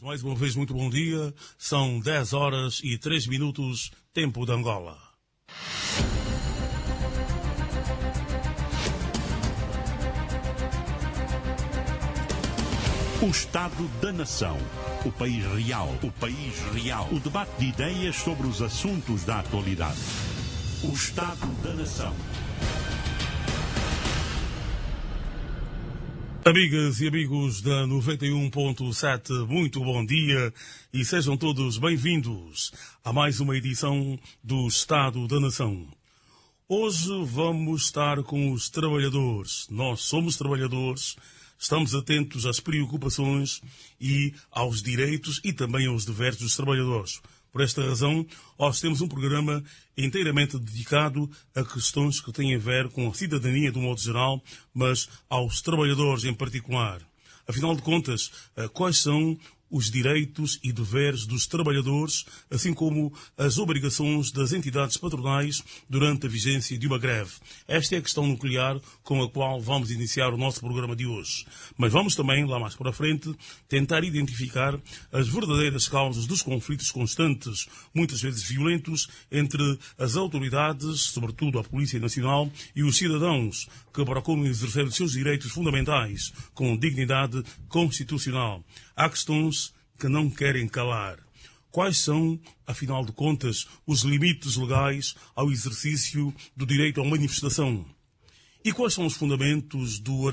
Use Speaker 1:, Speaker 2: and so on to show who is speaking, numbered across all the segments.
Speaker 1: Mais uma vez, muito bom dia. São 10 horas e 3 minutos, tempo de Angola.
Speaker 2: O Estado da Nação. O país real. O país real. O debate de ideias sobre os assuntos da atualidade. O Estado da Nação.
Speaker 1: Amigas e amigos da 91.7, muito bom dia e sejam todos bem-vindos a mais uma edição do Estado da Nação. Hoje vamos estar com os trabalhadores. Nós somos trabalhadores, estamos atentos às preocupações e aos direitos e também aos deveres dos trabalhadores. Por esta razão, nós temos um programa inteiramente dedicado a questões que têm a ver com a cidadania de um modo geral, mas aos trabalhadores em particular. Afinal de contas, quais são os direitos e deveres dos trabalhadores, assim como as obrigações das entidades patronais durante a vigência de uma greve? Esta é a questão nuclear com a qual vamos iniciar o nosso programa de hoje. Mas vamos também, lá mais para a frente, tentar identificar as verdadeiras causas dos conflitos constantes, muitas vezes violentos, entre as autoridades, sobretudo a Polícia Nacional, e os cidadãos, que procuram exercer os seus direitos fundamentais com dignidade constitucional. Há questões que não querem calar. Quais são, afinal de contas, os limites legais ao exercício do direito à manifestação? E quais são os fundamentos do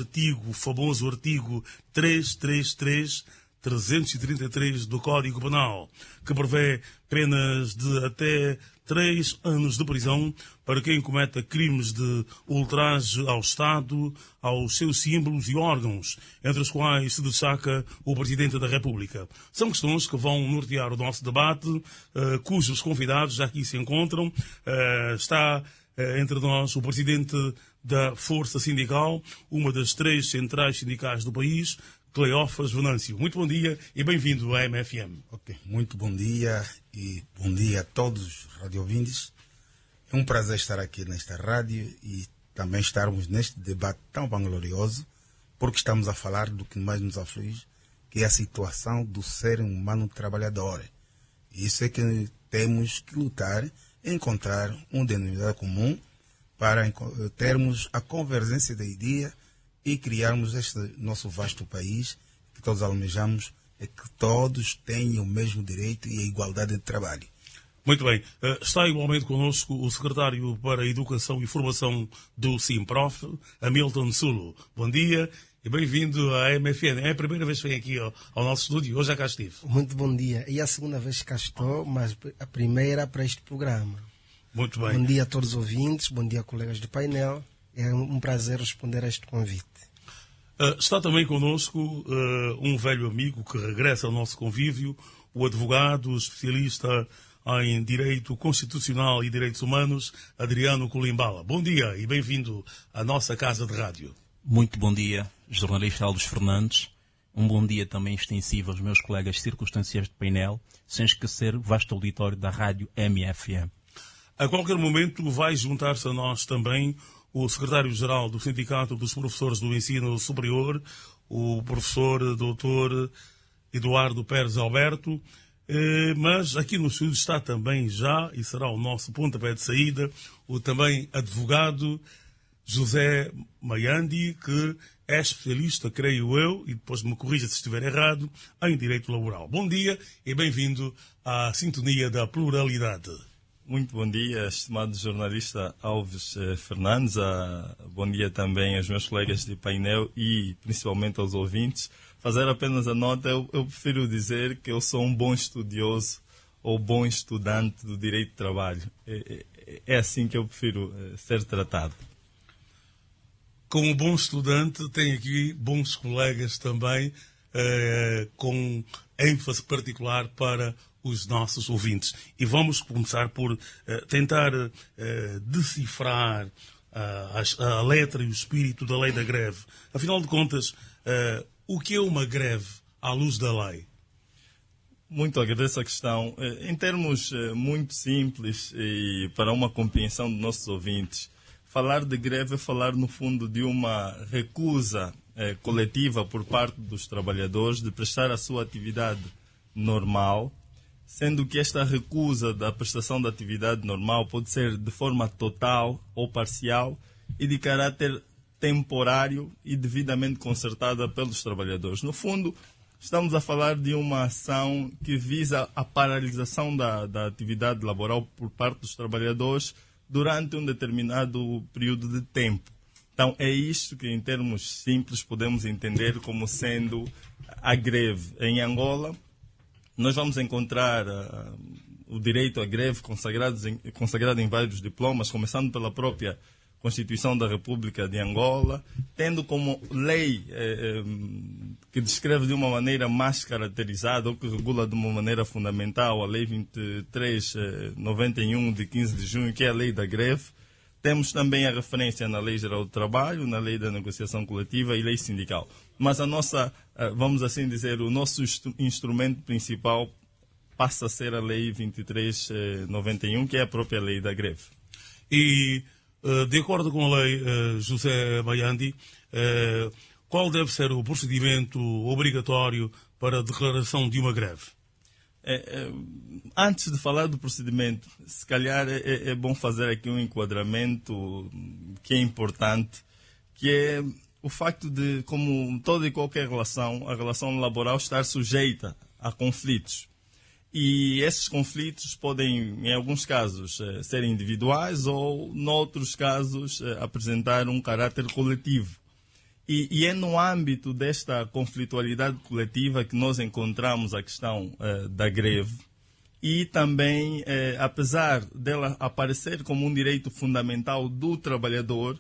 Speaker 1: famoso artigo 333 do Código Penal, que prevê penas de até 3 anos de prisão para quem cometa crimes de ultraje ao Estado, aos seus símbolos e órgãos, entre os quais se destaca o Presidente da República. São questões que vão nortear o nosso debate, cujos convidados já aqui se encontram. Está entre nós o Presidente da Força Sindical, uma das 3 centrais sindicais do país, Cleófas Venâncio. Muito bom dia e bem-vindo à MFM.
Speaker 3: Ok, muito bom dia e bom dia a todos os radiovintes. É um prazer estar aqui nesta rádio e também estarmos neste debate tão vanglorioso, porque estamos a falar do que mais nos aflige, que é a situação do ser humano trabalhador. Isso é que temos que lutar e encontrar um denominador comum para termos a convergência da ideia e criarmos este nosso vasto país que todos almejamos, é que todos tenham o mesmo direito e a igualdade de trabalho.
Speaker 1: Muito bem. Está igualmente connosco o secretário para a Educação e Formação do SIMPROF, Hamilton Sulo. Bom dia e bem-vindo à MFN. É a primeira vez que vem aqui ao nosso estúdio, hoje já cá estive.
Speaker 4: Muito bom dia. E a segunda vez que cá estou, mas a primeira para este programa.
Speaker 1: Muito bem.
Speaker 4: Bom dia a todos os ouvintes, bom dia colegas do painel. É um prazer responder a este convite.
Speaker 1: Está também connosco um velho amigo que regressa ao nosso convívio, o advogado, especialista em Direito Constitucional e Direitos Humanos, Adriano Colimbala. Bom dia e bem-vindo à nossa casa de rádio.
Speaker 5: Muito bom dia, jornalista Alves Fernandes. Um bom dia também extensivo aos meus colegas circunstanciais de painel, sem esquecer o vasto auditório da rádio MFM.
Speaker 1: A qualquer momento vai juntar-se a nós também o secretário-geral do Sindicato dos Professores do Ensino Superior, o professor Dr. Eduardo Pérez Alberto, mas aqui no estúdio está também já, e será o nosso pontapé de saída, o também advogado José Maiandi, que é especialista, creio eu, e depois me corrija se estiver errado, em Direito Laboral. Bom dia e bem-vindo à Sintonia da Pluralidade.
Speaker 6: Muito bom dia, estimado jornalista Alves Fernandes. Bom dia também aos meus colegas de painel e principalmente aos ouvintes. Fazer apenas a nota, eu prefiro dizer que eu sou um bom estudioso ou bom estudante do direito de trabalho. É assim que eu prefiro ser tratado.
Speaker 1: Como bom estudante, tenho aqui bons colegas também, com ênfase particular para os nossos ouvintes. E vamos começar por tentar decifrar a letra e o espírito da lei da greve. Afinal de contas, o que é uma greve à luz da lei?
Speaker 6: Muito agradeço a questão. Em termos muito simples e para uma compreensão dos nossos ouvintes, falar de greve é falar, no fundo, de uma recusa coletiva por parte dos trabalhadores de prestar a sua atividade normal, sendo que esta recusa da prestação da atividade normal pode ser de forma total ou parcial e de caráter temporário e devidamente concertada pelos trabalhadores. No fundo, estamos a falar de uma ação que visa a paralisação da atividade laboral por parte dos trabalhadores durante um determinado período de tempo. Então, é isto que, em termos simples, podemos entender como sendo a greve. Em Angola, nós vamos encontrar o direito à greve consagrado em vários diplomas, começando pela própria Constituição da República de Angola, tendo como lei que descreve de uma maneira mais caracterizada ou que regula de uma maneira fundamental a Lei 2391 de 15 de junho, que é a Lei da Greve. Temos também a referência na Lei Geral do Trabalho, na Lei da Negociação Coletiva e Lei Sindical. Mas a nossa, vamos assim dizer, o nosso instrumento principal passa a ser a Lei 2391, que é a própria Lei da Greve.
Speaker 1: E, de acordo com a lei, José Baiandi, qual deve ser o procedimento obrigatório para a declaração de uma greve?
Speaker 6: Antes de falar do procedimento, se calhar é bom fazer aqui um enquadramento que é importante, que é o facto de, como toda e qualquer relação, a relação laboral estar sujeita a conflitos. E esses conflitos podem, em alguns casos, ser individuais ou, noutros casos, apresentar um caráter coletivo. E é no âmbito desta conflitualidade coletiva que nós encontramos a questão da greve. E também, apesar dela aparecer como um direito fundamental do trabalhador,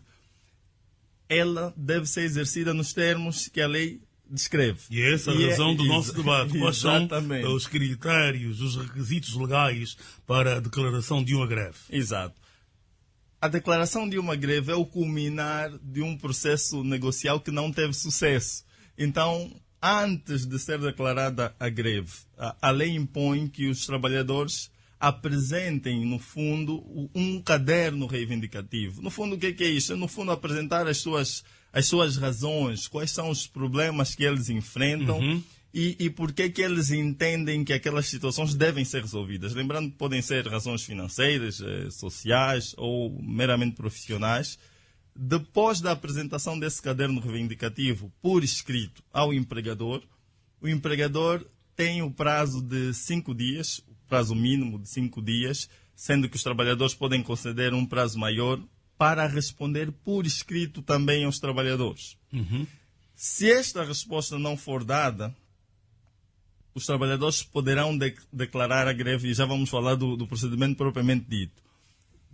Speaker 6: ela deve ser exercida nos termos que a lei descreve.
Speaker 1: E é essa a razão do nosso debate. Quais são os critérios, os requisitos legais para a declaração de uma greve?
Speaker 6: Exato. A declaração de uma greve é o culminar de um processo negocial que não teve sucesso. Então, antes de ser declarada a greve, a lei impõe que os trabalhadores apresentem, no fundo, um caderno reivindicativo. No fundo, o que é isso? No fundo, apresentar as suas razões, quais são os problemas que eles enfrentam e por que eles entendem que aquelas situações devem ser resolvidas. Lembrando que podem ser razões financeiras, sociais ou meramente profissionais. Depois da apresentação desse caderno reivindicativo por escrito ao empregador, o empregador tem o prazo de 5 dias, o prazo mínimo de 5 dias, sendo que os trabalhadores podem conceder um prazo maior para responder por escrito também aos trabalhadores. Se esta resposta não for dada, os trabalhadores poderão declarar a greve, e já vamos falar do procedimento propriamente dito.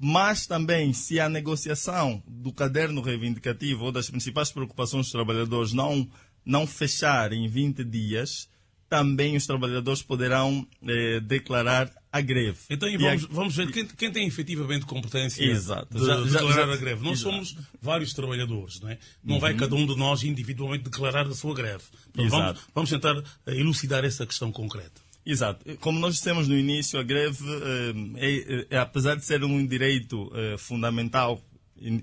Speaker 6: Mas também, se a negociação do caderno reivindicativo ou das principais preocupações dos trabalhadores não fechar em 20 dias, também os trabalhadores poderão declarar a greve.
Speaker 1: Então, vamos ver quem tem efetivamente competência
Speaker 6: Exato.
Speaker 1: de declarar a greve. Nós somos vários trabalhadores, não é? Não vai cada um de nós individualmente declarar a sua greve. Portanto, vamos tentar elucidar essa questão concreta.
Speaker 6: Exato. Como nós dissemos no início, a greve, apesar de ser um direito fundamental,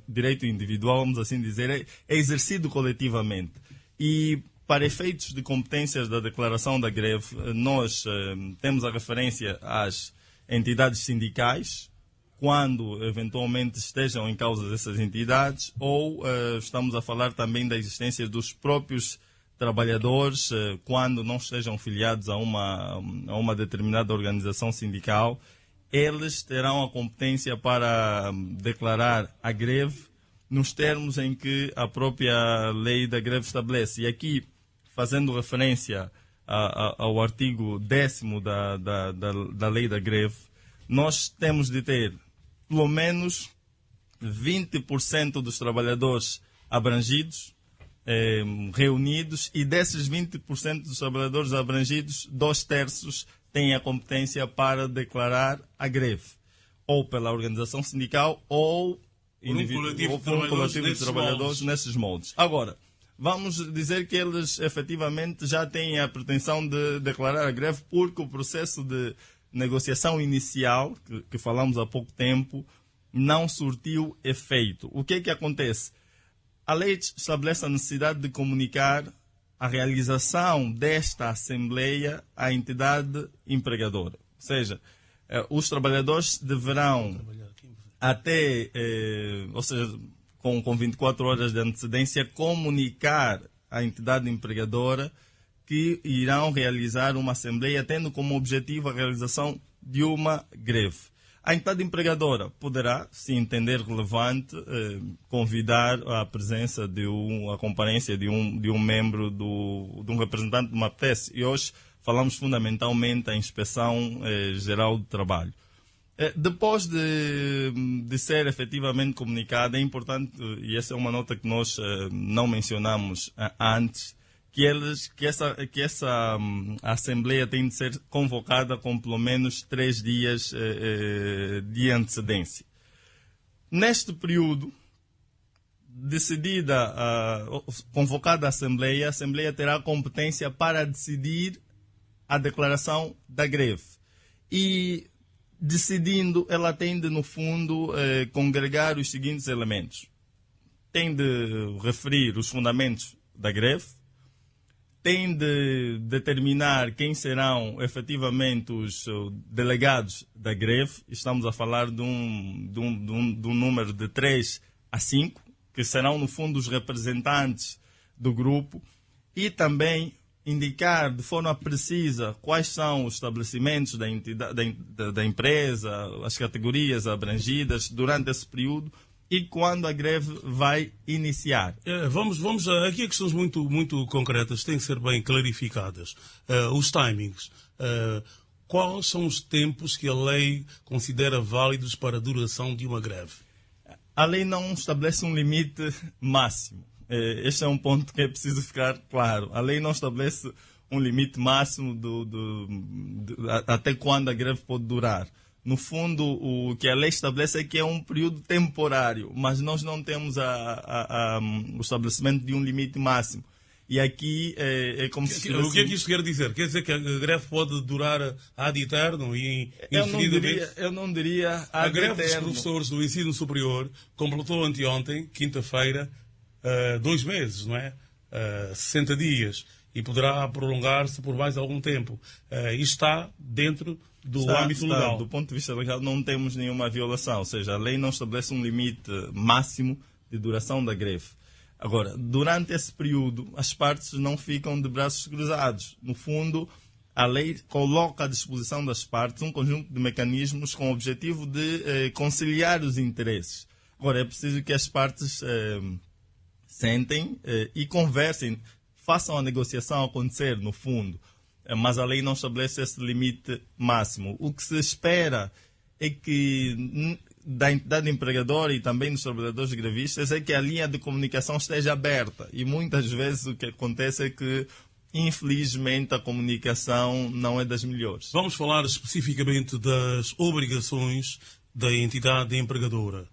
Speaker 6: direito individual, vamos assim dizer, é exercido coletivamente. E para efeitos de competências da declaração da greve, nós temos a referência às entidades sindicais, quando eventualmente estejam em causa dessas entidades, ou estamos a falar também da existência dos próprios trabalhadores, quando não estejam filiados a uma determinada organização sindical, eles terão a competência para declarar a greve nos termos em que a própria lei da greve estabelece. E aqui, fazendo referência ao artigo 10º da lei da greve, nós temos de ter pelo menos 20% dos trabalhadores abrangidos, reunidos, e desses 20% dos trabalhadores abrangidos, 2/3 têm a competência para declarar a greve, ou pela organização sindical ou por um coletivo de trabalhadores nesses moldes. Agora, vamos dizer que eles efetivamente já têm a pretensão de declarar a greve porque o processo de negociação inicial, que falamos há pouco tempo, não surtiu efeito. O que é que acontece? A lei estabelece a necessidade de comunicar a realização desta Assembleia à entidade empregadora. Ou seja, os trabalhadores deverão ou seja, com 24 horas de antecedência, comunicar à entidade empregadora que irão realizar uma Assembleia tendo como objetivo a realização de uma greve. A entidade empregadora poderá, se entender relevante, convidar a presença a comparência de um membro, de um representante de uma PTS. E hoje falamos fundamentalmente da Inspeção Geral do Trabalho. Depois de ser efetivamente comunicada, é importante, e essa é uma nota que nós não mencionamos antes, que essa Assembleia tem de ser convocada com pelo menos 3 dias de antecedência. Neste período, convocada a Assembleia terá competência para decidir a declaração da greve. E, decidindo, ela tem de, no fundo, congregar os seguintes elementos. Tem de referir os fundamentos da greve, tem de determinar quem serão efetivamente os delegados da greve. Estamos a falar de um número de 3 a 5, que serão, no fundo, os representantes do grupo, e também indicar de forma precisa quais são os estabelecimentos da empresa, as categorias abrangidas durante esse período e quando a greve vai iniciar.
Speaker 1: Vamos aqui a questões muito, muito concretas, têm que ser bem clarificadas. Os timings. Quais são os tempos que a lei considera válidos para a duração de uma greve?
Speaker 6: A lei não estabelece um limite máximo. Este é um ponto que é preciso ficar claro. A lei não estabelece um limite máximo até quando a greve pode durar. No fundo, o que a lei estabelece é que é um período temporário, mas nós não temos o estabelecimento de um limite máximo. E aqui é como se...
Speaker 1: O que é que isto quer dizer? Quer dizer que a greve pode durar ad eterno e indefinidamente?
Speaker 6: Eu não diria
Speaker 1: a greve dos professores do ensino superior completou anteontem, quinta-feira, 2 meses, não é? 60 dias. E poderá prolongar-se por mais algum tempo. Isto está dentro do âmbito legal.
Speaker 6: Do ponto de vista legal, não temos nenhuma violação. Ou seja, a lei não estabelece um limite máximo de duração da greve. Agora, durante esse período, as partes não ficam de braços cruzados. No fundo, a lei coloca à disposição das partes um conjunto de mecanismos com o objetivo de conciliar os interesses. Agora, é preciso que as partes sentem e conversem, façam a negociação acontecer, no fundo. Mas a lei não estabelece esse limite máximo. O que se espera é que da entidade empregadora e também dos trabalhadores grevistas é que a linha de comunicação esteja aberta. E muitas vezes o que acontece é que, infelizmente, a comunicação não é das melhores.
Speaker 1: Vamos falar especificamente das obrigações da entidade empregadora.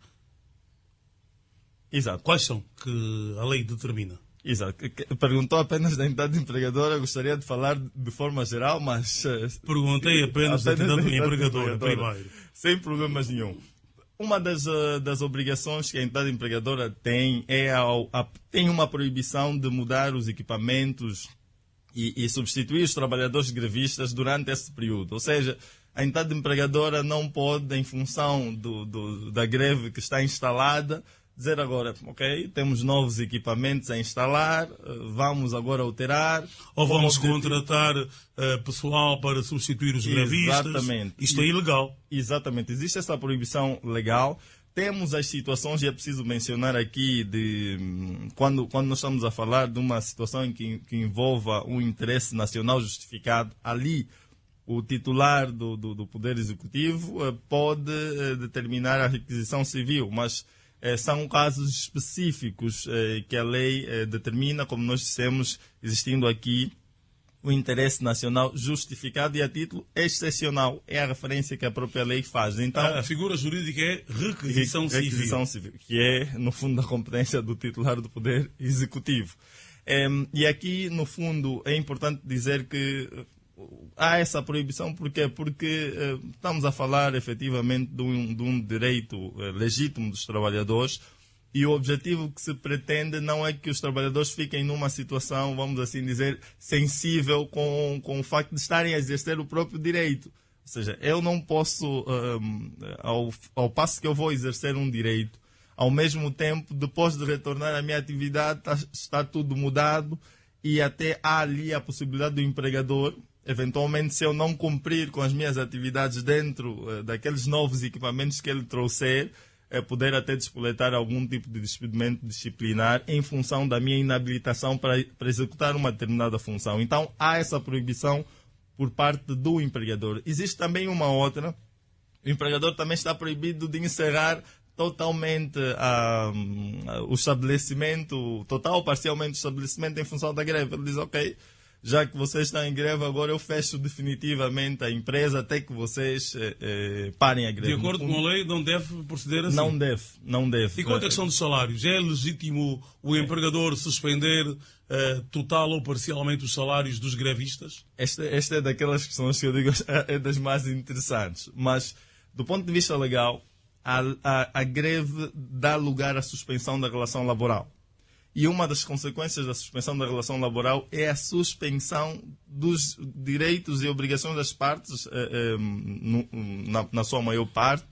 Speaker 6: Exato.
Speaker 1: Quais são que a lei determina?
Speaker 6: Exato. Perguntou apenas da entidade empregadora, gostaria de falar de forma geral, mas...
Speaker 1: Perguntei apenas da entidade empregadora, primeiro.
Speaker 6: Sem problemas nenhum. Uma das obrigações que a entidade empregadora tem tem uma proibição de mudar os equipamentos e substituir os trabalhadores grevistas durante esse período. Ou seja, a entidade empregadora não pode, em função da greve que está instalada, dizer agora, ok, temos novos equipamentos a instalar, vamos agora alterar.
Speaker 1: Ou vamos contratar pessoal para substituir os grevistas.
Speaker 6: Exatamente.
Speaker 1: Isto é ilegal.
Speaker 6: Exatamente. Existe essa proibição legal. Temos as situações, e é preciso mencionar aqui, quando nós estamos a falar de uma situação em que envolva um interesse nacional justificado, ali o titular do Poder Executivo pode determinar a requisição civil, mas são casos específicos que a lei determina, como nós dissemos, existindo aqui o interesse nacional justificado e a título excepcional. É a referência que a própria lei faz. Então,
Speaker 1: a figura jurídica é requisição civil,
Speaker 6: que é, no fundo, a competência do titular do Poder Executivo. E aqui, no fundo, é importante dizer que há essa proibição. Porquê? Porque estamos a falar efetivamente de um direito legítimo dos trabalhadores E o objetivo que se pretende não é que os trabalhadores fiquem numa situação, vamos assim dizer, sensível com o facto de estarem a exercer o próprio direito. Ou seja, eu não posso, ao passo que eu vou exercer um direito, ao mesmo tempo, depois de retornar à minha atividade, está tudo mudado e até há ali a possibilidade do empregador, eventualmente, se eu não cumprir com as minhas atividades dentro daqueles novos equipamentos que ele trouxer, poder até despoletar algum tipo de despedimento disciplinar em função da minha inabilitação para executar uma determinada função. Então, há essa proibição por parte do empregador. Existe também uma outra. O empregador também está proibido de encerrar totalmente o estabelecimento, total ou parcialmente o estabelecimento em função da greve. Ele diz, ok, já que vocês estão em greve, agora eu fecho definitivamente a empresa até que vocês parem a greve.
Speaker 1: De acordo com a lei, não deve proceder assim?
Speaker 6: Não deve.
Speaker 1: E quanto à questão dos salários? É legítimo o empregador suspender total ou parcialmente os salários dos grevistas?
Speaker 6: Esta é daquelas questões que eu digo é das mais interessantes. Mas, do ponto de vista legal, a greve dá lugar à suspensão da relação laboral. E uma das consequências da suspensão da relação laboral é a suspensão dos direitos e obrigações das partes, na sua maior parte,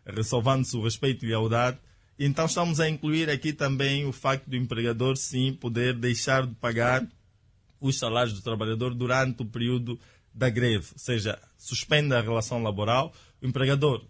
Speaker 6: ressalvando-se o respeito e a lealdade. Então estamos a incluir aqui também o facto do empregador, sim, poder deixar de pagar os salários do trabalhador durante o período da greve. Ou seja, suspende a relação laboral. O empregador,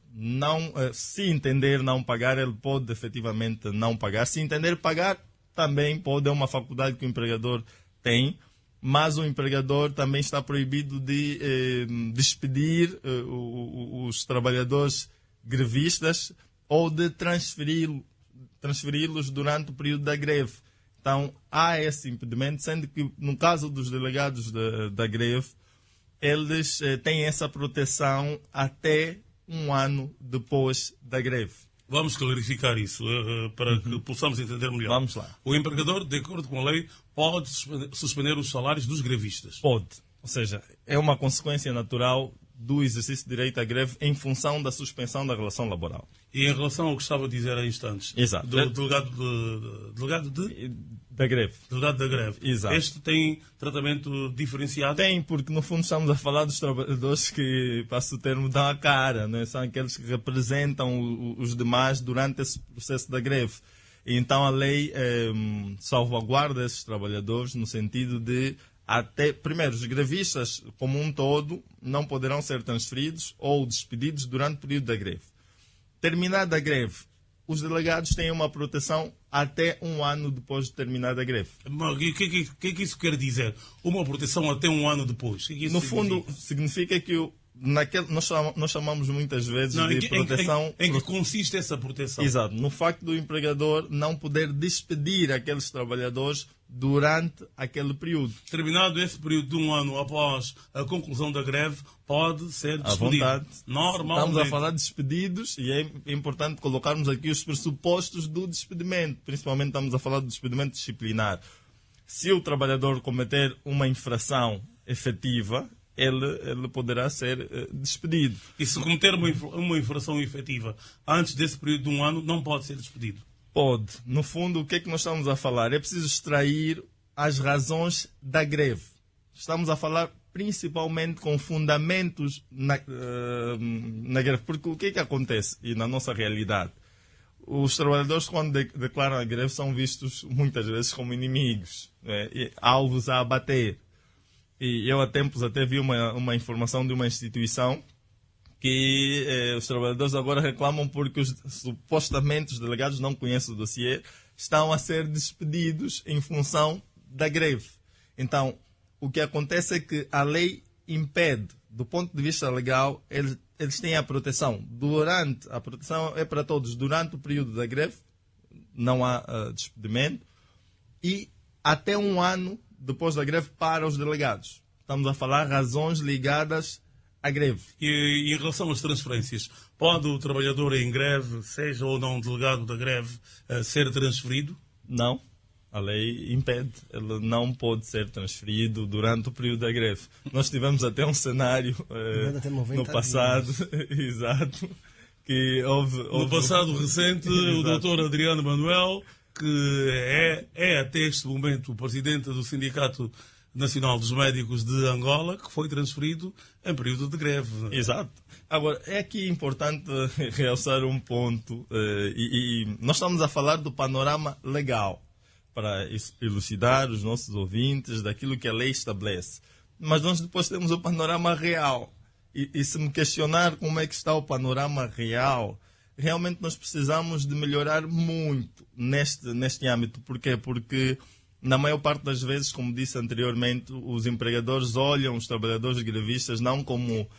Speaker 6: se entender não pagar, ele pode efetivamente não pagar. Se entender pagar, também pode, é uma faculdade que o empregador tem, mas o empregador também está proibido de despedir os trabalhadores grevistas ou de transferi-los durante o período da greve. Então, há esse impedimento, sendo que no caso dos delegados da greve, eles têm essa proteção até um ano depois da greve.
Speaker 1: Vamos clarificar isso para que possamos entender melhor.
Speaker 6: Vamos lá.
Speaker 1: O empregador, de acordo com a lei, pode suspender os salários dos grevistas.
Speaker 6: Pode. Ou seja, é uma consequência natural do exercício de direito à greve em função da suspensão da relação laboral.
Speaker 1: E em relação ao que estava a dizer há instantes,
Speaker 6: exato.
Speaker 1: Delegado da greve.
Speaker 6: Exato.
Speaker 1: Este tem tratamento diferenciado?
Speaker 6: Tem, porque no fundo estamos a falar dos trabalhadores que, passo o termo, dão a cara, né? São aqueles que representam os demais durante esse processo da greve. E então a lei salvaguarda esses trabalhadores no sentido de primeiro, os grevistas como um todo não poderão ser transferidos ou despedidos durante o período da greve. Terminada a greve, os delegados têm uma proteção até um ano depois de terminada a greve.
Speaker 1: Mas o que isso quer dizer? Uma proteção até um ano depois? Que
Speaker 6: no fundo, significa que nós chamamos muitas vezes de proteção...
Speaker 1: Em que consiste essa proteção?
Speaker 6: Exato. No facto do empregador não poder despedir aqueles trabalhadores durante aquele período.
Speaker 1: Terminado esse período de um ano após a conclusão da greve, pode ser despedido.
Speaker 6: À vontade.
Speaker 1: Normalmente.
Speaker 6: Estamos a falar de despedidos e é importante colocarmos aqui os pressupostos do despedimento. Principalmente estamos a falar do despedimento disciplinar. Se o trabalhador cometer uma infração efetiva, ele poderá ser despedido.
Speaker 1: E se cometer uma infração efetiva antes desse período de um ano, não pode ser despedido?
Speaker 6: Pode. No fundo, o que é que nós estamos a falar? É preciso extrair as razões da greve. Estamos a falar principalmente com fundamentos na greve. Porque o que é que acontece? E na nossa realidade, os trabalhadores, quando declaram a greve, são vistos muitas vezes como inimigos, alvos a abater. E eu há tempos até vi uma informação de uma instituição que os trabalhadores agora reclamam porque supostamente os delegados não conhecem o dossiê, estão a ser despedidos em função da greve. Então, o que acontece é que a lei impede, do ponto de vista legal, eles têm a proteção. A proteção é para todos. Durante o período da greve, não há despedimento. E até um ano depois da greve para os delegados. Estamos a falar razões ligadas à greve.
Speaker 1: E em relação às transferências, pode o trabalhador em greve, seja ou não delegado da greve, ser transferido?
Speaker 6: Não. A lei impede. Ele não pode ser transferido durante o período da greve. Nós tivemos até um cenário no passado, exato, que houve...
Speaker 1: No passado recente, o Dr. Adriano Manuel, que é até este momento o presidente do Sindicato Nacional dos Médicos de Angola, que foi transferido em período de greve.
Speaker 6: Exato. Agora, é aqui importante realçar um ponto, e nós estamos a falar do panorama legal, para elucidar os nossos ouvintes daquilo que a lei estabelece. Mas nós depois temos o panorama real. E se me questionar como é que está o panorama real, realmente nós precisamos de melhorar muito neste âmbito. Porquê? Porque na maior parte das vezes, como disse anteriormente, os empregadores olham os trabalhadores grevistas não como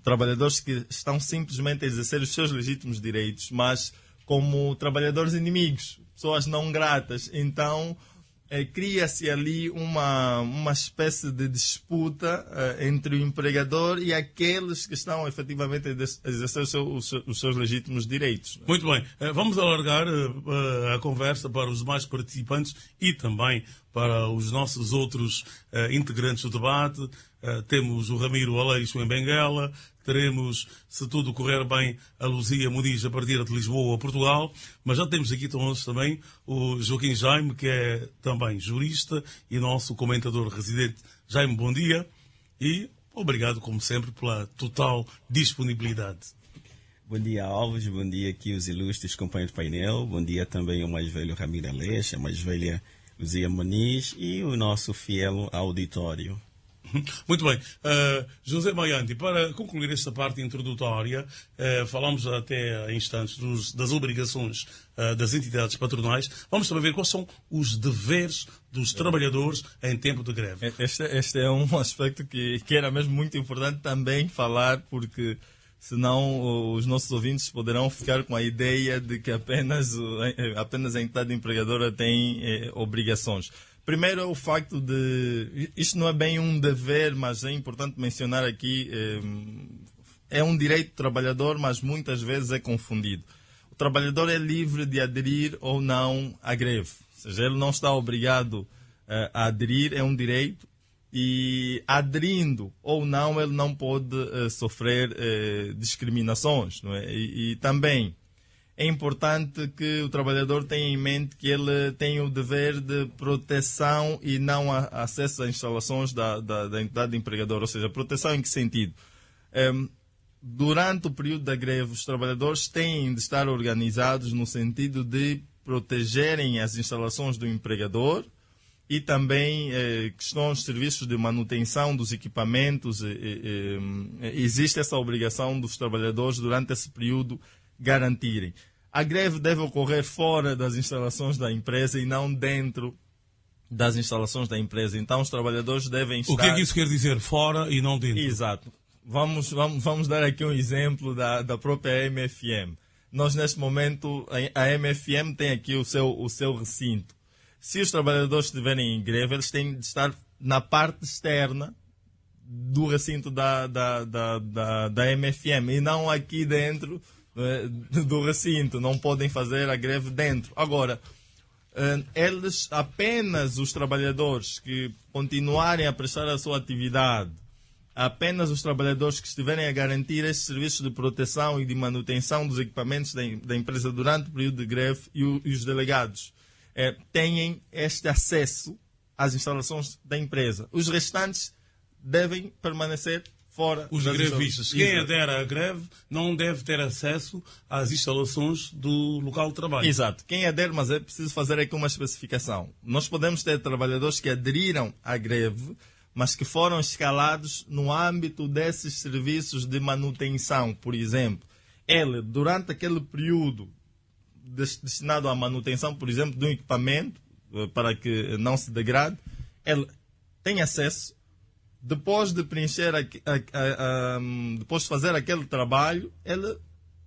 Speaker 6: trabalhadores que estão simplesmente a exercer os seus legítimos direitos, mas como trabalhadores inimigos, pessoas não gratas. Então, cria-se ali uma espécie de disputa entre o empregador e aqueles que estão efetivamente a exercer os seus legítimos direitos.
Speaker 1: Muito bem. Vamos alargar a conversa para os demais participantes e também para os nossos outros integrantes do debate. Temos o Ramiro Aleixo em Benguela, teremos, se tudo correr bem, a Luzia Muniz a partir de Lisboa, Portugal, mas já temos aqui também o Joaquim Jaime, que é também jurista e nosso comentador residente. Jaime, bom dia e obrigado, como sempre, pela total disponibilidade.
Speaker 7: Bom dia, Alves, bom dia aqui os ilustres companheiros do painel, bom dia também ao mais velho Ramiro Aleixo, a mais velha Luzia Muniz e o nosso fiel auditório.
Speaker 1: Muito bem. José Maiandi, para concluir esta parte introdutória, falamos até há instantes das obrigações das entidades patronais. Vamos também ver quais são os deveres dos trabalhadores em tempo de greve.
Speaker 6: Este é um aspecto que era mesmo muito importante também falar, porque senão os nossos ouvintes poderão ficar com a ideia de que apenas a entidade empregadora tem obrigações. Primeiro é o facto de... Isto não é bem um dever, mas é importante mencionar aqui, é um direito do trabalhador, mas muitas vezes é confundido. O trabalhador é livre de aderir ou não à greve. Ou seja, ele não está obrigado a aderir, é um direito, e aderindo ou não, ele não pode sofrer discriminações. Não é? E também é importante que o trabalhador tenha em mente que ele tem o dever de proteção e não acesso às instalações da entidade empregadora. Ou seja, proteção em que sentido? Durante o período da greve, os trabalhadores têm de estar organizados no sentido de protegerem as instalações do empregador e também questões de serviços de manutenção dos equipamentos. Existe essa obrigação dos trabalhadores durante esse período garantirem. A greve deve ocorrer fora das instalações da empresa e não dentro das instalações da empresa. Então os trabalhadores devem estar...
Speaker 1: O que é que isso quer dizer? Fora e não dentro?
Speaker 6: Exato. Vamos dar aqui um exemplo da própria MFM. Nós, neste momento, a MFM tem aqui o seu recinto. Se os trabalhadores estiverem em greve, eles têm de estar na parte externa do recinto da MFM e não aqui dentro do recinto. Não podem fazer a greve dentro. Agora, apenas os trabalhadores que continuarem a prestar a sua atividade, apenas os trabalhadores que estiverem a garantir esses serviços de proteção e de manutenção dos equipamentos da empresa durante o período de greve e os delegados têm este acesso às instalações da empresa. Os restantes devem permanecer fora.
Speaker 1: Os grevistas. Quem adere à greve não deve ter acesso às instalações do local de trabalho.
Speaker 6: Exato. Quem adere, mas é preciso fazer aqui uma especificação. Nós podemos ter trabalhadores que aderiram à greve, mas que foram escalados no âmbito desses serviços de manutenção. Por exemplo, ele, durante aquele período destinado à manutenção, por exemplo, de um equipamento, para que não se degrade, ele tem acesso. Depois de preencher, depois de fazer aquele trabalho, ele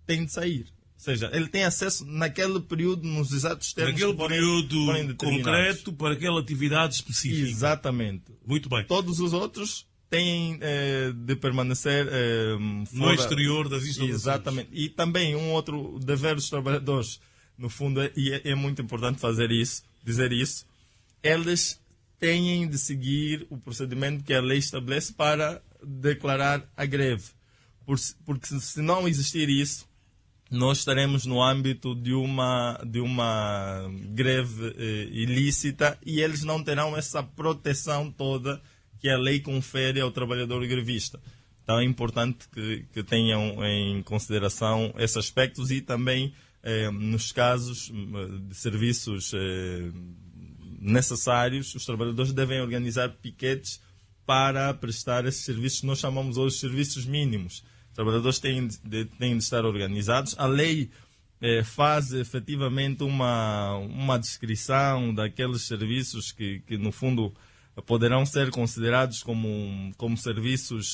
Speaker 6: tem de sair. Ou seja, ele tem acesso naquele período, nos exatos termos.
Speaker 1: Naquele período concreto, para aquela atividade específica.
Speaker 6: Exatamente.
Speaker 1: Muito bem.
Speaker 6: Todos os outros têm de permanecer fora,
Speaker 1: no exterior das instalações.
Speaker 6: Exatamente. E também um outro dever dos trabalhadores, no fundo, e é muito importante dizer isso, eles têm de seguir o procedimento que a lei estabelece para declarar a greve. porque se não existir isso, nós estaremos no âmbito de uma greve ilícita e eles não terão essa proteção toda que a lei confere ao trabalhador grevista. Então é importante que tenham em consideração esses aspectos e também nos casos de serviços necessários, os trabalhadores devem organizar piquetes para prestar esses serviços que nós chamamos hoje de serviços mínimos. Os trabalhadores têm de estar organizados. A lei faz efetivamente uma descrição daqueles serviços que no fundo, poderão ser considerados como serviços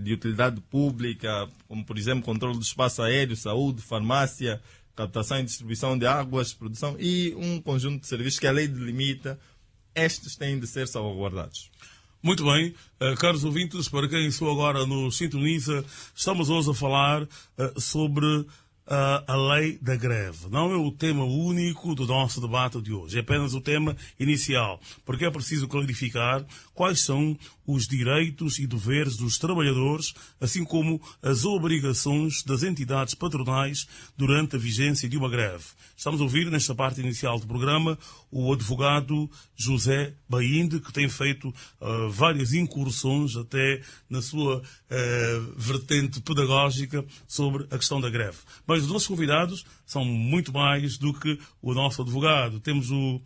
Speaker 6: de utilidade pública, como, por exemplo, controle do espaço aéreo, saúde, farmácia, captação e distribuição de águas, produção e um conjunto de serviços que a lei delimita. Estes têm de ser salvaguardados.
Speaker 1: Muito bem, caros ouvintes, para quem só agora nos sintoniza, estamos hoje a falar sobre a lei da greve. Não é o tema único do nosso debate de hoje, é apenas o tema inicial, porque é preciso clarificar quais são os direitos e deveres dos trabalhadores, assim como as obrigações das entidades patronais durante a vigência de uma greve. Estamos a ouvir, nesta parte inicial do programa, o advogado José Bainde, que tem feito várias incursões, até na sua vertente pedagógica, sobre a questão da greve. Mas os nossos convidados são muito mais do que o nosso advogado. Temos o